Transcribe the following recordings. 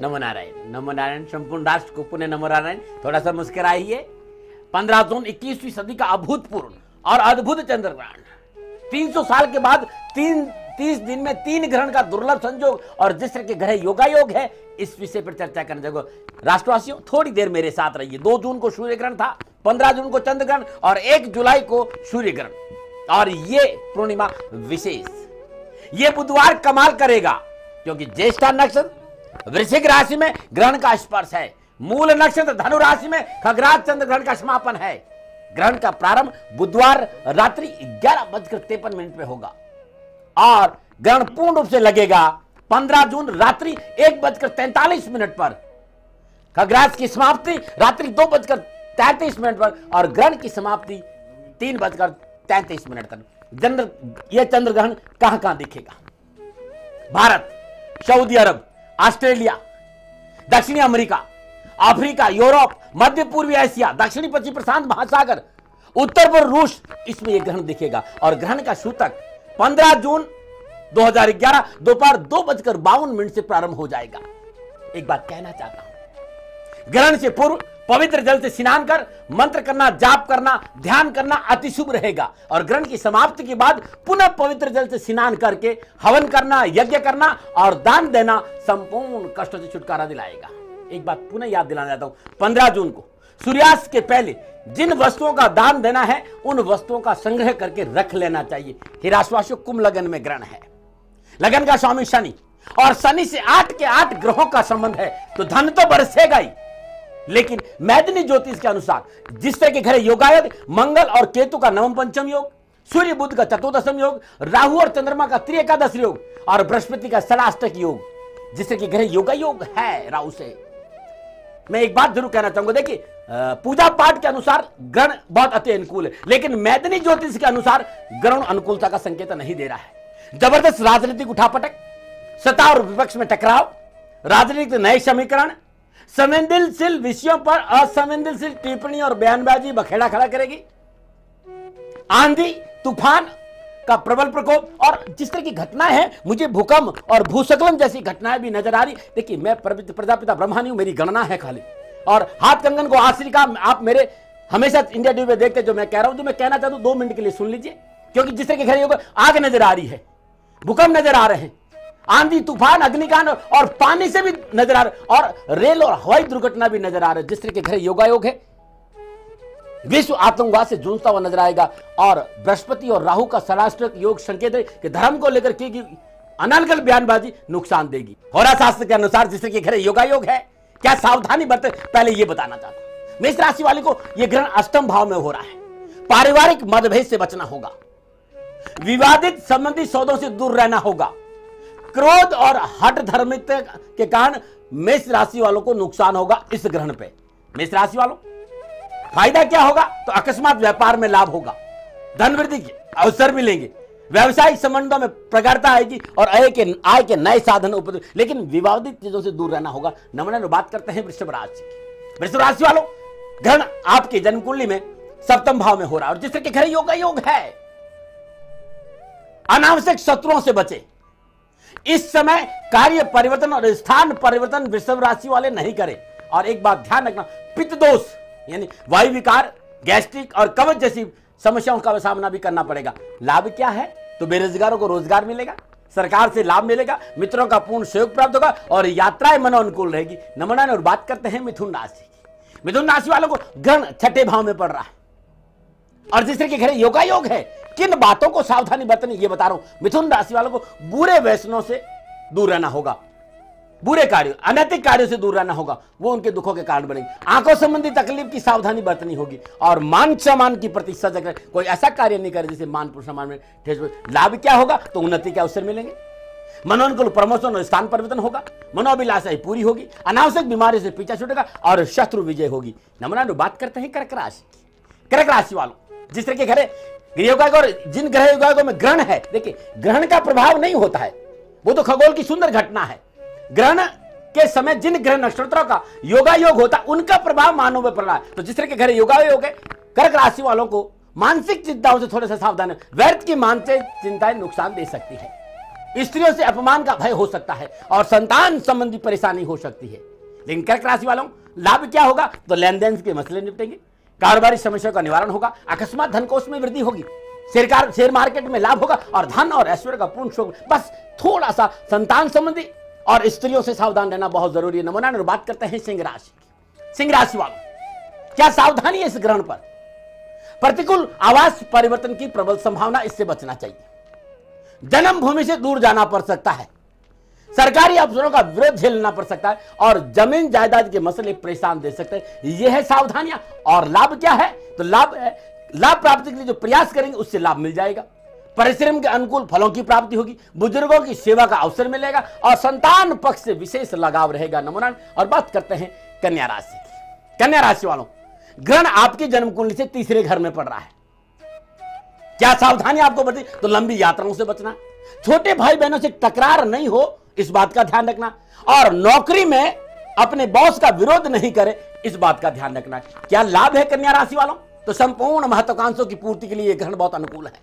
नमो नारायण, नमो नारायण। संपूर्ण राष्ट्र को पुनः नमो नारायण। थोड़ा सा मुस्कुराइए। 15 जून 21वीं सदी का अभूतपूर्व और अद्भुत चंद्रग्रहण। 300 साल के बाद 30 दिन में 3 ग्रहण का दुर्लभ संयोग और जिस तरह के ग्रह योगायोग है, इस विषय पर चर्चा करने जाएगा। राष्ट्रवासियों, थोड़ी देर मेरे साथ रहिए। 2 जून को सूर्य ग्रहण था, 15 जून को चंद्र ग्रहण और 1 जुलाई को सूर्य ग्रहण। और ये पूर्णिमा विशेष, ये बुधवार कमाल करेगा क्योंकि ज्येष्ठा नक्षत्र वृश्चिक राशि में ग्रहण का स्पर्श है। मूल नक्षत्र धनु राशि में खगराज चंद्र ग्रहण का समापन है। ग्रहण का प्रारंभ बुधवार रात्रि 11:53 पे होगा और ग्रहण पूर्ण रूप से लगेगा 15 जून रात्रि 1:43 पर। खगराज की समाप्ति रात्रि 2:33 पर और ग्रहण की समाप्ति 3:33 तक। यह चंद्र ग्रहण कहां कहां दिखेगा? भारत, सऊदी अरब, ऑस्ट्रेलिया, दक्षिणी अमेरिका, अफ्रीका, यूरोप, मध्य पूर्वी एशिया, दक्षिणी पश्चिमी प्रशांत महासागर, उत्तर पूर्व रूस, इसमें यह ग्रहण दिखेगा। और ग्रहण का सूतक 15 जून 2011 दोपहर 2:52 से प्रारंभ हो जाएगा। एक बात कहना चाहता हूं, ग्रहण से पूर्व पवित्र जल से स्नान कर मंत्र करना, जाप करना, ध्यान करना अति शुभ रहेगा। और ग्रहण की समाप्ति के बाद पुनः पवित्र जल से स्नान करके हवन करना, यज्ञ करना और दान देना संपूर्ण कष्टों से छुटकारा दिलाएगा। एक बात पुनः याद दिलाना चाहता हूं, 15 जून को सूर्यास्त के पहले जिन वस्तुओं का दान देना है, उन वस्तुओं का संग्रह करके रख लेना चाहिए। हे राशिवासियों, कुंभ लगन में ग्रहण है। लगन का स्वामी शनि और शनि से 8 के 8 ग्रहों का संबंध है, तो धन तो बरसेगा ही। लेकिन मैदानी ज्योतिष के अनुसार जिस तरह के घर योगायत, मंगल और केतु का नवम पंचम योग, सूर्य बुध का चतुर्दशम योग, राहु और चंद्रमा का त्रिएकादश योग और बृहस्पति का षडाष्टक योग, जिस तरह के घर योगा योग है राहु से, मैं एक बात जरूर कहना चाहूंगा। देखिए, पूजा पाठ के अनुसार ग्रहण बहुत अति अनुकूल है, लेकिन मैदानी ज्योतिष के अनुसार ग्रहण अनुकूलता का संकेत नहीं दे रहा है। जबरदस्त राजनीतिक उठापटक, सत्ता और विपक्ष में टकराव, राजनीतिक नए समीकरण, संवेदनशील विषयों पर असंवेदनशील टिप्पणी और बयानबाजी बखेड़ा खड़ा करेगी। आंधी तूफान का प्रबल प्रकोप और जिस तरह की घटनाएं हैं, मुझे भूकंप और भूस्खलन जैसी घटनाएं भी नजर आ रही। देखिए, मैं प्रजापिता ब्रह्मा नहीं हूं, मेरी गणना है खाली। और हाथ कंगन को आश्री का आप मेरे हमेशा इंडिया टीवी पे देखते, जो मैं कह रहा हूं, जो मैं कहना चाहता हूं 2 मिनट के लिए सुन लीजिए। क्योंकि जिस तरह के घर योग आग नजर आ रही है, भूकंप नजर आ रहे हैं, आंधी तूफान अग्निकांड और पानी से भी नजर आ रहा है, और रेल और हवाई दुर्घटना भी नजर आ रहा है। जिस तरह के घर योगायोग है, विश्व आतंकवाद से जूझता हुआ नजर आएगा। और बृहस्पति और राहु का षडाष्टक योग संकेत है कि धर्म को लेकर की गई अनर्गल बयानबाजी नुकसान देगी। होरा शास्त्र के अनुसार जिस तरह के घर योगायोग है, क्या सावधानी बरते, पहले यह बताना चाहता हूं। मेष राशि वाले को यह ग्रहण अष्टम भाव में हो रहा है। पारिवारिक मतभेद से बचना होगा, विवादित संबंधी सौदों से दूर रहना होगा। क्रोध और हठ धर्मिता के कारण मेष राशि वालों को नुकसान होगा इस ग्रहण पे। मेष राशि वालों, फायदा क्या होगा? तो अकस्मात व्यापार में लाभ होगा, धन वृद्धि के अवसर मिलेंगे, व्यवसायिक संबंधों में प्रगाढ़ता आएगी और आय के नए साधन उपलब्ध। लेकिन विवादित चीजों से दूर रहना होगा। नमूना बात करते हैं वृषभ राशि की। वृषभ राशि वालों, ग्रहण आपके जन्म कुंडली में सप्तम भाव में हो रहा है और जिस तरह के घर योग है, अनावश्यक शत्रुओं से बचे। इस समय कार्य परिवर्तन और स्थान परिवर्तन वृषभ राशि वाले नहीं करें। और एक बात ध्यान रखना, पित्त दोष यानी वायु विकार, गैस्ट्रिक और कब्ज जैसी समस्याओं का सामना भी करना पड़ेगा। लाभ क्या है? तो बेरोजगारों को रोजगार मिलेगा, सरकार से लाभ मिलेगा, मित्रों का पूर्ण सहयोग प्राप्त होगा और यात्राएं मनोनुकूल रहेगी। नमूना और बात करते हैं मिथुन राशि की। मिथुन राशि वालों को ग्रहण छठे भाव में पड़ रहा है और जिस तरह के घर योगायोग है, किन बातों को सावधानी बरतनी ये बता रहा हूं। मिथुन राशि वालों को बुरे व्यसनों से दूर रहना होगा, बुरे कार्यों, अनैतिक कार्यों से दूर रहना होगा, वो उनके दुखों के कारण बनेंगे। आंखों संबंधी तकलीफ की सावधानी बरतनी होगी और मान सम्मान की प्रति सजग रहे। कोई ऐसा कार्य नहीं करे जिसे मान सम्मान में ठेस पहुंचे। लाभ क्या होगा? तो उन्नति के अवसर मिलेंगे, मनोनुकूल प्रमोशन और स्थान परिवर्तन होगा, मनोअभिलाषाएं पूरी होगी, अनावश्यक बीमारी से पीछा छूटेगा और शत्रु विजय होगी। नमूना बात करते हैं कर्क राशि। कर्क राशि वालों, जिस तरह के घर गृहयोग और जिन ग्रह योगायोगों में ग्रहण है, देखिए ग्रहण का प्रभाव नहीं होता है, वो तो खगोल की सुंदर घटना है। ग्रहण के समय जिन ग्रह नक्षत्रों का योगायोग होता है, उनका प्रभाव मानव में पड़ रहा है। तो जिस तरह के घर योगायोग है, कर्क राशि वालों को मानसिक चिंताओं से थोड़ा सा सावधान है। व्यर्थ की मानसिक चिंताएं नुकसान दे सकती है। स्त्रियों से अपमान का भय हो सकता है और संतान संबंधी परेशानी हो सकती है। लेकिन कर्क राशि वालों, लाभ क्या होगा? तो लेन देन के मसले निपटेंगे, कारोबारी समस्या का निवारण होगा, अकस्मात धन कोष में वृद्धि होगी, शेयर मार्केट में लाभ होगा और धन और ऐश्वर्य का पूर्ण शोक। बस थोड़ा सा संतान संबंधी और स्त्रियों से सावधान रहना बहुत जरूरी है। नमूना और बात करते हैं सिंह राशि की। सिंह राशि वालों, क्या सावधानी है इस ग्रहण पर? प्रतिकूल आवास परिवर्तन की प्रबल संभावना, इससे बचना चाहिए। जन्मभूमि से दूर जाना पड़ सकता है, सरकारी अफसरों का विरोध झेलना पड़ सकता है और जमीन जायदाद के मसले परेशान दे सकते हैं। यह है सावधानियां। और लाभ क्या है? तो लाभ प्राप्ति के लिए जो प्रयास करेंगे उससे लाभ मिल जाएगा। परिश्रम के अनुकूल फलों की प्राप्ति होगी, बुजुर्गों की सेवा का अवसर मिलेगा और संतान पक्ष से विशेष लगाव रहेगा। नमूना और बात करते हैं कन्या राशि की। कन्या राशि वालों, ग्रहण आपकी जन्म कुंडली से तीसरे घर में पड़ रहा है। क्या सावधानी आपको बरती? तो लंबी यात्राओं से बचना, छोटे भाई बहनों से तकरार नहीं हो इस बात का ध्यान रखना और नौकरी में अपने बॉस का विरोध नहीं करे इस बात का ध्यान रखना। क्या लाभ है कन्या राशि वालों? तो संपूर्ण महत्वाकांक्षों की पूर्ति के लिए यह ग्रहण बहुत अनुकूल है।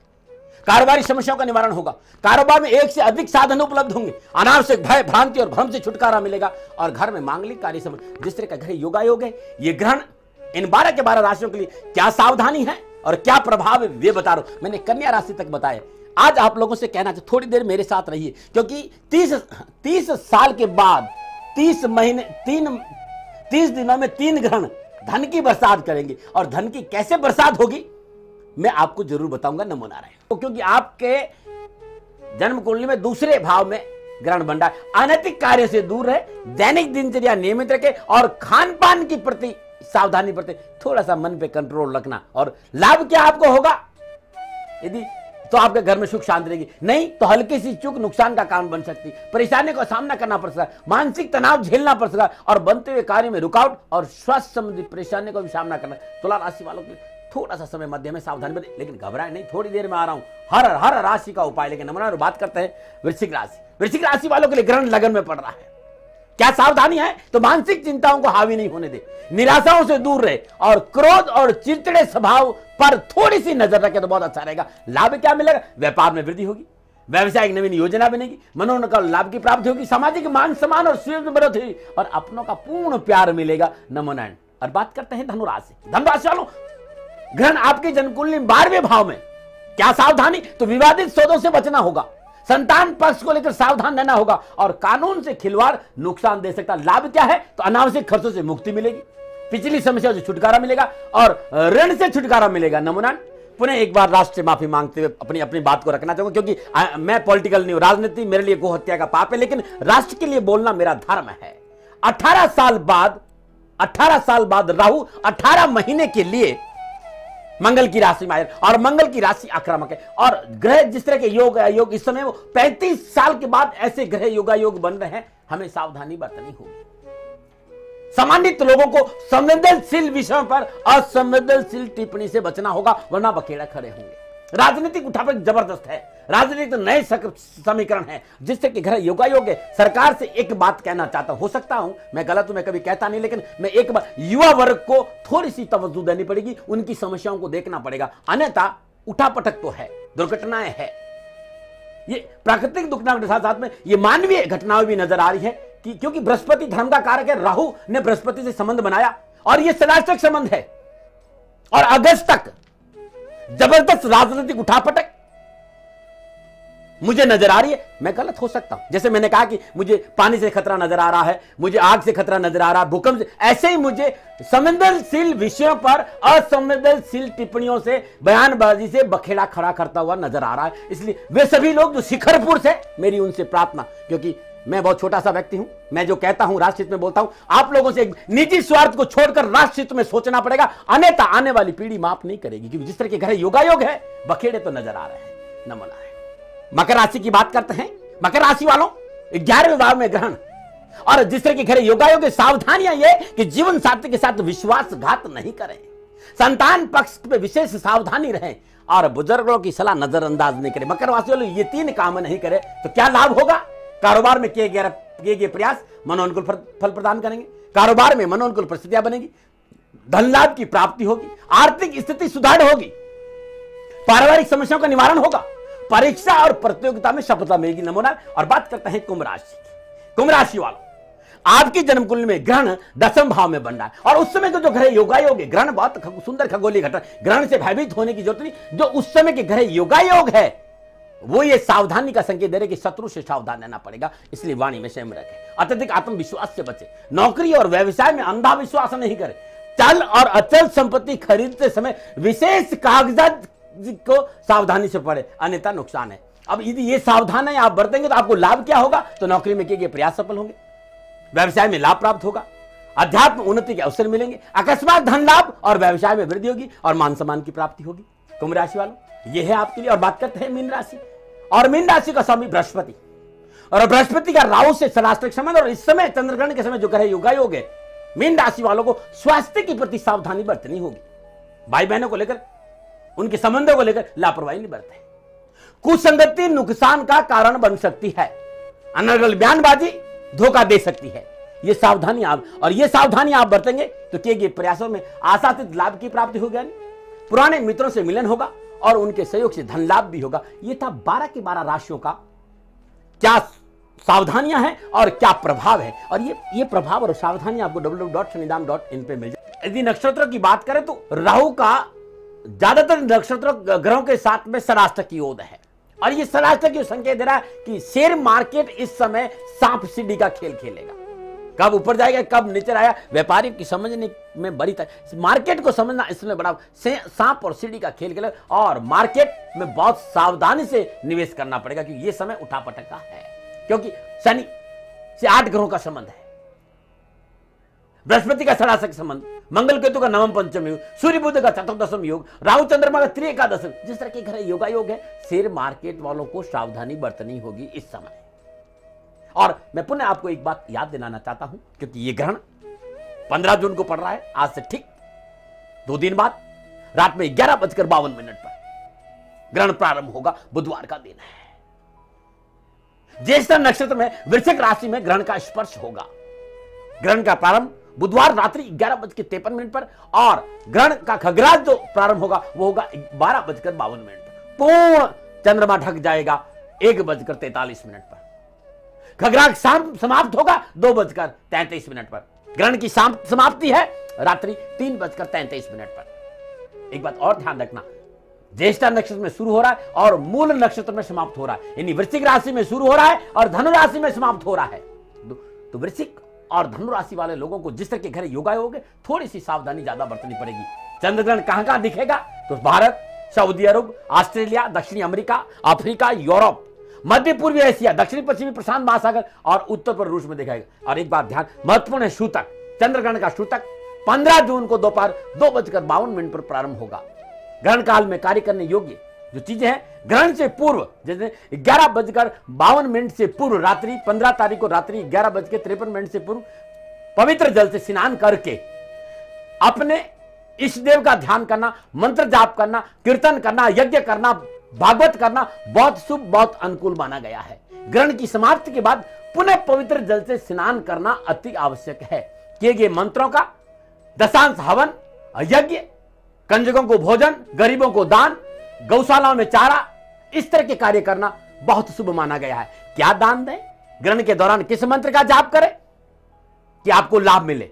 कारोबारी समस्याओं का निवारण होगा, कारोबार में एक से अधिक साधन उपलब्ध होंगे, अनावश्यक भय भ्रांति और भ्रम से छुटकारा मिलेगा और घर में मांगलिक कार्य संबंध जिस तरह का घर योगायोग है, ये ग्रहण इन 12 के 12 राशियों के लिए क्या सावधानी है और क्या प्रभाव है वे बता रहा हूं। मैंने कन्या राशि तक बताया। आज आप लोगों से कहना चाहिए थोड़ी देर मेरे साथ रहिए, क्योंकि 30 साल के बाद 30 दिनों में 3 ग्रहण धन की बरसात करेंगे और धन की कैसे बरसात होगी मैं आपको जरूर बताऊंगा। नमूना रहे तो क्योंकि आपके जन्म कुंडली में दूसरे भाव में ग्रहण बन रहा है। अनैतिक कार्य से दूर रहे, दैनिक दिनचर्या नियमित रखे और खान पान की प्रति सावधानी बरते, थोड़ा सा मन पे कंट्रोल रखना। और लाभ क्या आपको होगा? यदि तो आपके घर में सुख शांति रहेगी, नहीं तो हल्की सी चूक नुकसान का कारण बन सकती, परेशानी का सामना करना पड़ सकता है, मानसिक तनाव झेलना पड़ सकता है और बनते हुए कार्य में रुकावट और स्वास्थ्य संबंधी परेशानी का भी सामना करना। तुला राशि वालों के लिए थोड़ा सा समय मध्य में सावधानी बरतें, लेकिन घबराए नहीं, थोड़ी देर में आ रहा हूं हर राशि का उपाय लेके। नमूना बात करते हैं वृश्चिक राशि। वृश्चिक राशि वालों के लिए ग्रहण लगन में पड़ रहा है। क्या सावधानी है? तो मानसिक चिंताओं को हावी नहीं होने दे, निराशाओं से दूर रहे और क्रोध और चिड़चिड़े स्वभाव पर थोड़ी सी नजर रखे तो बहुत अच्छा रहेगा। लाभ क्या मिलेगा? व्यापार में वृद्धि होगी, व्यवसायिक नवीन योजना बनेगी, मनोरंजन लाभ की प्राप्ति होगी, सामाजिक मान सम्मान और स्वीकृति में बढ़ोतरी होगी और अपनों का पूर्ण प्यार मिलेगा। नमोनायण। और बात करते हैं धनुराशि। धनुराशि वालों, ग्रहण आपकी जन्मकुंडली 12वें भाव में। क्या सावधानी? तो विवादित सौदों से बचना होगा, संतान पक्ष को लेकर सावधान रहना होगा और कानून से खिलवाड़ नुकसान दे सकता। लाभ क्या है? तो अनावश्यक खर्चों से मुक्ति मिलेगी, पिछली समस्याओं से छुटकारा मिलेगा और ऋण से छुटकारा मिलेगा। नमूना पुनः एक बार राष्ट्र से माफी मांगते हुए अपनी बात को रखना चाहूंगा, क्योंकि मैं पॉलिटिकल नहीं हूं, राजनीति मेरे लिए गोहत्या का पाप है, लेकिन राष्ट्र के लिए बोलना मेरा धर्म है। 18 साल बाद राहु 18 महीने के लिए मंगल की राशि में आए और मंगल की राशि आक्रामक है और ग्रह जिस तरह के योग इस समय वो 35 साल के बाद ऐसे ग्रह योगायोग बन रहे हैं, हमें सावधानी बरतनी होगी। सम्मानित लोगों को संवेदनशील विषयों पर असंवेदनशील टिप्पणी से बचना होगा, वरना बखेड़ा खड़े होंगे। राजनीतिक उठापटक जबरदस्त है, राजनीतिक नए समीकरण है जिससे कि ग्रह योगायोग है। सरकार से एक बात कहना चाहता हूं, हो सकता हूं मैं गलत हूं, मैं कभी कहता नहीं, लेकिन मैं एक बार युवा वर्ग को थोड़ी सी तवज्जो देनी पड़ेगी, उनकी समस्याओं को देखना पड़ेगा, अन्यथा उठापटक तो है, दुर्घटनाएं है, ये प्राकृतिक दुर्घटनाओं के साथ साथ में ये मानवीय घटनाएं भी नजर आ रही है कि क्योंकि बृहस्पति धर्म का कारक है, राहु ने बृहस्पति से संबंध बनाया और ये सदाष्टक संबंध है और अगस्त तक जबरदस्त राजनीतिक उठापटक मुझे नजर आ रही है। मैं गलत हो सकता हूं, जैसे मैंने कहा कि मुझे पानी से खतरा नजर आ रहा है, मुझे आग से खतरा नजर आ रहा है, भूकंप से, ऐसे ही मुझे संवेदनशील विषयों पर असंवेदनशील टिप्पणियों से, बयानबाजी से बखेड़ा खड़ा करता हुआ नजर आ रहा है। इसलिए वे सभी लोग जो शिखर पुरुष है, मेरी उनसे प्रार्थना, क्योंकि मैं बहुत छोटा सा व्यक्ति हूं, मैं जो कहता हूं राष्ट्रहित में बोलता हूं, आप लोगों से एक निजी स्वार्थ को छोड़कर राष्ट्रहित में सोचना पड़ेगा, अन्यथा आने वाली पीढ़ी माफ नहीं करेगी, क्योंकि जिस तरह के घर योगायोग है, बखेड़े तो नजर आ रहे हैं। नमूना है। मकर राशि की बात करते हैं। मकर राशि वालों, 11वें भाव में ग्रहण और जिस तरह के घर योगायोग है, सावधानियां ये कि जीवन साथी के साथ विश्वासघात नहीं करें, संतान पक्ष में विशेष सावधानी रहें और बुजुर्गों की सलाह नजरअंदाज नहीं करें। मकर राशि वालों, ये 3 काम नहीं करें तो क्या लाभ होगा? कारोबार में किए गए प्रयास मनोनुकूल फल प्रदान करेंगे, कारोबार में मनोनुकूल परिस्थितियां बनेगी, धन लाभ की प्राप्ति होगी, आर्थिक स्थिति सुधार होगी, पारिवारिक समस्याओं का निवारण होगा, परीक्षा और प्रतियोगिता में सफलता मिलेगी। नमूना। और बात करते हैं कुंभ राशि की। कुंभ राशि वालों, आपकी जन्म कुंडली में ग्रहण 10वें भाव में बन रहा है और उस समय के जो ग्रह योगायोग है, ग्रहण बहुत सुंदर खगोलीय घटना, ग्रहण से भयभीत होने की जरूरत नहीं। जो उस समय के ग्रह योगायोग है वो ये सावधानी का संकेत दे रहे कि शत्रु से सावधान रहना पड़ेगा, इसलिए वाणी में संयम रखें, अत्यधिक आत्मविश्वास से बचे, नौकरी और व्यवसाय में अंधा विश्वास नहीं करें, चल और अचल संपत्ति खरीदते समय विशेष कागजात को सावधानी से पढ़े, अन्यथा नुकसान है। अब यदि ये सावधान है आप बरतेंगे तो आपको लाभ क्या होगा? तो नौकरी में किए गए प्रयास सफल होंगे, व्यवसाय में लाभ प्राप्त होगा, अध्यात्म उन्नति के अवसर मिलेंगे, अकस्मात धन लाभ और व्यवसाय में वृद्धि होगी और मान सम्मान की प्राप्ति होगी। कुंभ राशि वालों, यह है आपके लिए। और बात करते हैं मीन राशि। और मीन राशि का स्वामी बृहस्पति, और बृहस्पति का राहु से सलास्त्रिक संबंध, और इस समय चंद्रग्रहण के समय जो ग्रह योगायोग है, मीन राशि वालों को स्वास्थ्य के प्रति सावधानी बरतनी होगी। भाई बहनों को लेकर, उनके संबंधों को लेकर लापरवाही नहीं बरतें। कुसंगति नुकसान का कारण बन सकती है, अनर्गल बयानबाजी धोखा दे सकती है। ये सावधानी आप बरतेंगे तो किए गए प्रयासों में आशातीत लाभ की प्राप्ति होगी, पुराने मित्रों से मिलन होगा और उनके सहयोग से धन लाभ भी होगा। ये था 12 की 12 राशियों का क्या सावधानियां हैं और क्या प्रभाव है। और ये प्रभाव और सावधानी आपको www.shanidam.in पे मिल जाए। यदि नक्षत्रों की बात करें तो राहु का ज्यादातर नक्षत्र ग्रहों के साथ में सराष्टक योग है, और ये सराष्टक योग संकेत दे रहा है कि शेयर मार्केट इस समय सांप सीढ़ी का खेल खेलेगा, कब ऊपर जाएगा कब नीचे आएगा, व्यापारी की समझने में बड़ी मार्केट को समझना इसमें बड़ा सांप और सीढ़ी का खेल खेले, और मार्केट में बहुत सावधानी से निवेश करना पड़ेगा क्योंकि ये समय उठापटक का है, क्योंकि शनि से 8 ग्रहों का संबंध है, बृहस्पति का सरासक संबंध, मंगल केतु का नवम पंचम योग, सूर्य बुध का चतुर्दशम योग, राहु चंद्रमा का त्रिएकादशम, जिस तरह के ग्रह योगायोग है, शेयर मार्केट वालों को सावधानी बरतनी होगी इस समय। और मैं पुनः आपको एक बात याद दिलाना चाहता हूं, क्योंकि यह ग्रहण 15 जून को पड़ रहा है, आज से ठीक 2 दिन बाद रात में 11:52 पर ग्रहण प्रारंभ होगा, बुधवार का दिन है। ज्येष्ठ नक्षत्र में वृश्चिक राशि में ग्रहण का स्पर्श होगा। ग्रहण का प्रारंभ बुधवार रात्रि 11:53 पर, और ग्रहण का खगराज जो प्रारंभ होगा वो होगा 12:52 पर। पूर्ण चंद्रमा ढक जाएगा 1:43 पर। खगराज समाप्त होगा 2:33 पर। ग्रहण की समाप्ति है रात्रि 3:33 पर। एक बात और ध्यान रखना, ज्येष्ठ नक्षत्र में शुरू हो रहा है और मूल नक्षत्र में समाप्त हो रहा है, यानी वृश्चिक राशि में शुरू हो रहा है और धनु राशि में समाप्त हो रहा है। तो वृश्चिक और धनु राशि वाले लोगों को जिस तरह के घर योगायोग है, थोड़ी सी सावधानी ज्यादा बरतनी पड़ेगी। चंद्रग्रहण कहां दिखेगा? तो भारत, सऊदी अरब, ऑस्ट्रेलिया, दक्षिणी अमेरिका, अफ्रीका, यूरोप, मध्य पूर्वी एशिया, दक्षिणी पश्चिमी प्रशांत महासागर और उत्तर पर रूस में दिखाएगा। और एक बात ध्यान महत्वपूर्ण है, सूतक, चंद्रग्रहण का सूतक 15 जून को दोपहर 2:52 पर प्रारंभ होगा। ग्रहण काल में कार्य करने योग्य जो चीजें हैं, ग्रहण से पूर्व जैसे 11:52 से पूर्व, रात्रि 15 तारीख को रात्रि 11:53 से पूर्व पवित्र जल से स्नान करके अपने इष्ट देव का ध्यान करना, मंत्र जाप करना, कीर्तन करना, यज्ञ करना, भागवत करना बहुत शुभ, बहुत अनुकूल माना गया है। ग्रहण की समाप्ति के बाद पुनः पवित्र जल से स्नान करना अति आवश्यक है। किए गए मंत्रों का दशांश हवन, यज्ञ, कंजकों को भोजन, गरीबों को दान, गौशालाओं में चारा, इस तरह के कार्य करना बहुत शुभ माना गया है। क्या दान दें? ग्रहण के दौरान किस मंत्र का जाप करें कि आपको लाभ मिले?